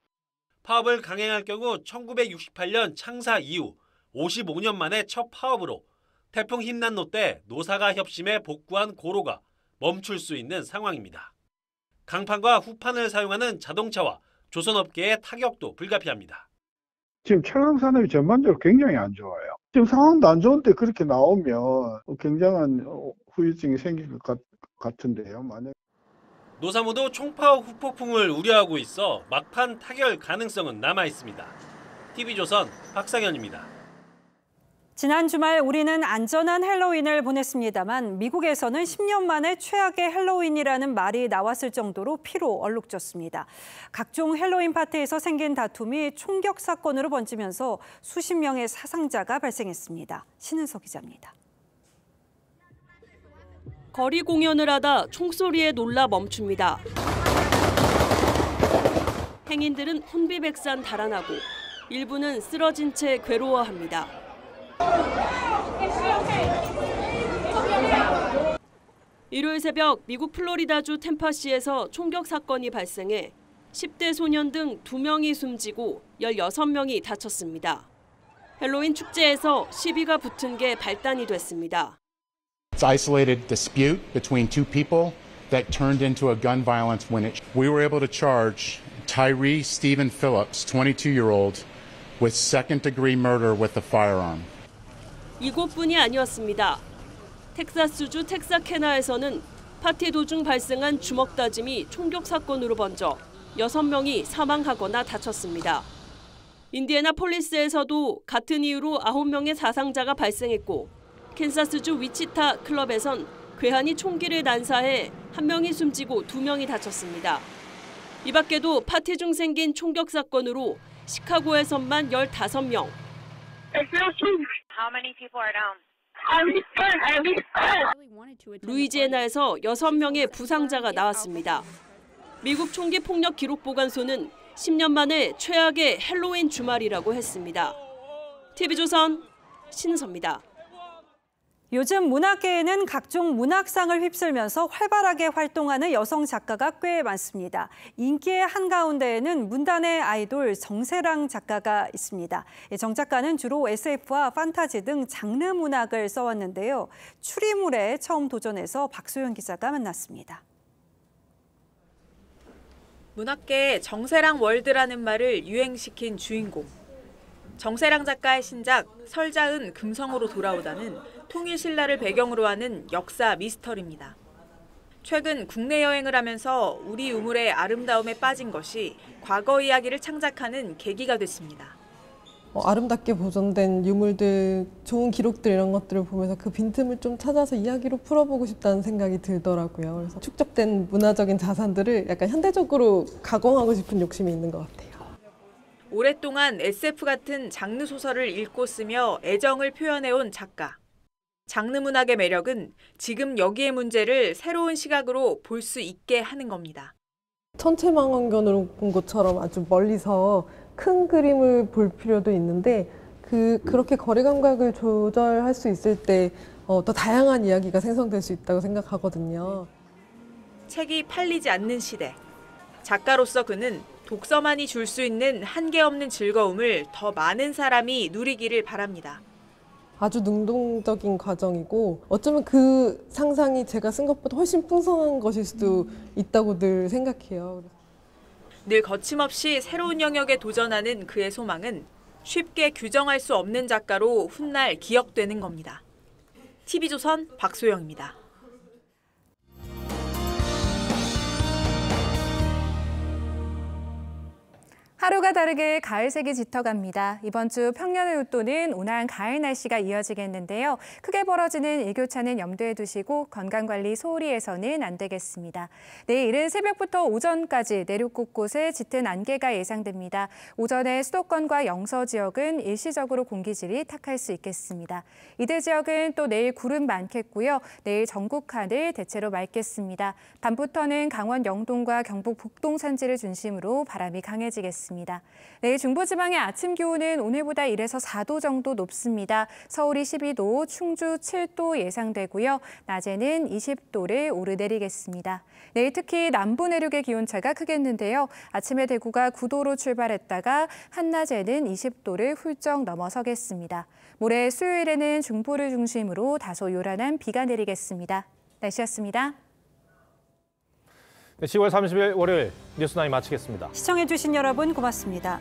파업을 강행할 경우 1968년 창사 이후 55년 만에 첫 파업으로 태풍 흰난로 때 노사가 협심해 복구한 고로가 멈출 수 있는 상황입니다. 강판과 후판을 사용하는 자동차와 조선업계의 타격도 불가피합니다. 지금 촬영산업이 전반적으로 굉장히 안 좋아요. 지금 상황도 안 좋은데 그렇게 나오면 굉장한 후유증이 생길 것 같은데요. 만약 노사모도 총파업 후폭풍을 우려하고 있어 막판 타결 가능성은 남아 있습니다. TV조선 박상현입니다. 지난 주말 우리는 안전한 헬로윈을 보냈습니다만 미국에서는 10년 만에 최악의 헬로윈이라는 말이 나왔을 정도로 피로 얼룩졌습니다. 각종 헬로윈 파티에서 생긴 다툼이 총격 사건으로 번지면서 수십 명의 사상자가 발생했습니다. 신은석 기자입니다. 거리 공연을 하다 총소리에 놀라 멈춥니다. 행인들은 혼비백산 달아나고 일부는 쓰러진 채 괴로워합니다. 일요일 새벽 미국 플로리다주 템파시에서 총격 사건이 발생해 10대 소년 등 2명이 숨지고 16명이 다쳤습니다. 헬로윈 축제에서 시비가 붙은 게 발단이 됐습니다. It's isolated dispute between two people that turned into a gun violence when we were able to charge Tyree Stephen Phillips, 22-year-old, with second-degree murder with a firearm. 이곳뿐이 아니었습니다. 텍사스주 텍사케나에서는 파티 도중 발생한 주먹 다짐이 총격 사건으로 번져 6명이 사망하거나 다쳤습니다. 인디애나 폴리스에서도 같은 이유로 9명의 사상자가 발생했고 캔사스주 위치타 클럽에선 괴한이 총기를 난사해 1명이 숨지고 2명이 다쳤습니다. 이 밖에도 파티 중 생긴 총격 사건으로 시카고에선만 15명. 루이지애나에서 6명의 부상자가 나왔습니다. 미국 총기 폭력 기록 보관소는 10년 만에 최악의 헬로윈 주말이라고 했습니다. TV조선 신은서입니다. 요즘 문학계에는 각종 문학상을 휩쓸면서 활발하게 활동하는 여성 작가가 꽤 많습니다. 인기의 한가운데에는 문단의 아이돌 정세랑 작가가 있습니다. 정 작가는 주로 SF와 판타지 등 장르 문학을 써왔는데요. 추리물에 처음 도전해서 박소연 기자가 만났습니다. 문학계에 정세랑 월드라는 말을 유행시킨 주인공. 정세랑 작가의 신작 설자은 금성으로 돌아오다는 통일신라를 배경으로 하는 역사 미스터리입니다. 최근 국내 여행을 하면서 우리 우물의 아름다움에 빠진 것이 과거 이야기를 창작하는 계기가 됐습니다. 아름답게 보존된 유물들, 좋은 기록들 이런 것들을 보면서 그 빈틈을 좀 찾아서 이야기로 풀어보고 싶다는 생각이 들더라고요. 그래서 축적된 문화적인 자산들을 약간 현대적으로 가공하고 싶은 욕심이 있는 것 같아요. 오랫동안 SF 같은 장르 소설을 읽고 쓰며 애정을 표현해온 작가. 장르 문학의 매력은 지금 여기의 문제를 새로운 시각으로 볼 수 있게 하는 겁니다. 천체망원견으로 본 것처럼 아주 멀리서 큰 그림을 볼 필요도 있는데 그렇게 거리 감각을 조절할 수 있을 때 더 다양한 이야기가 생성될 수 있다고 생각하거든요. 책이 팔리지 않는 시대. 작가로서 그는 독서만이 줄 수 있는 한계 없는 즐거움을 더 많은 사람이 누리기를 바랍니다. 아주 능동적인 과정이고 어쩌면 그 상상이 제가 쓴 것보다 훨씬 풍성한 것일 수도 있다고 늘 생각해요. 늘 거침없이 새로운 영역에 도전하는 그의 소망은 쉽게 규정할 수 없는 작가로 훗날 기억되는 겁니다. TV조선 박소영입니다. 하루가 다르게 가을색이 짙어갑니다. 이번 주 평년의 웃도는 온화한 가을 날씨가 이어지겠는데요. 크게 벌어지는 일교차는 염두에 두시고 건강관리 소홀히 해서는 안 되겠습니다. 내일은 새벽부터 오전까지 내륙 곳곳에 짙은 안개가 예상됩니다. 오전에 수도권과 영서 지역은 일시적으로 공기질이 탁할 수 있겠습니다. 이들 지역은 또 내일 구름 많겠고요. 내일 전국 하늘 대체로 맑겠습니다. 밤부터는 강원 영동과 경북 북동 산지를 중심으로 바람이 강해지겠습니다. 내일 중부지방의 아침 기온은 오늘보다 1에서 4도 정도 높습니다. 서울이 12도, 충주 7도 예상되고요. 낮에는 20도를 오르내리겠습니다. 내일 특히 남부 내륙의 기온차가 크겠는데요. 아침에 대구가 9도로 출발했다가 한낮에는 20도를 훌쩍 넘어서겠습니다. 모레 수요일에는 중부를 중심으로 다소 요란한 비가 내리겠습니다. 날씨였습니다. 10월 30일 월요일 뉴스9 마치겠습니다. 시청해주신 여러분 고맙습니다.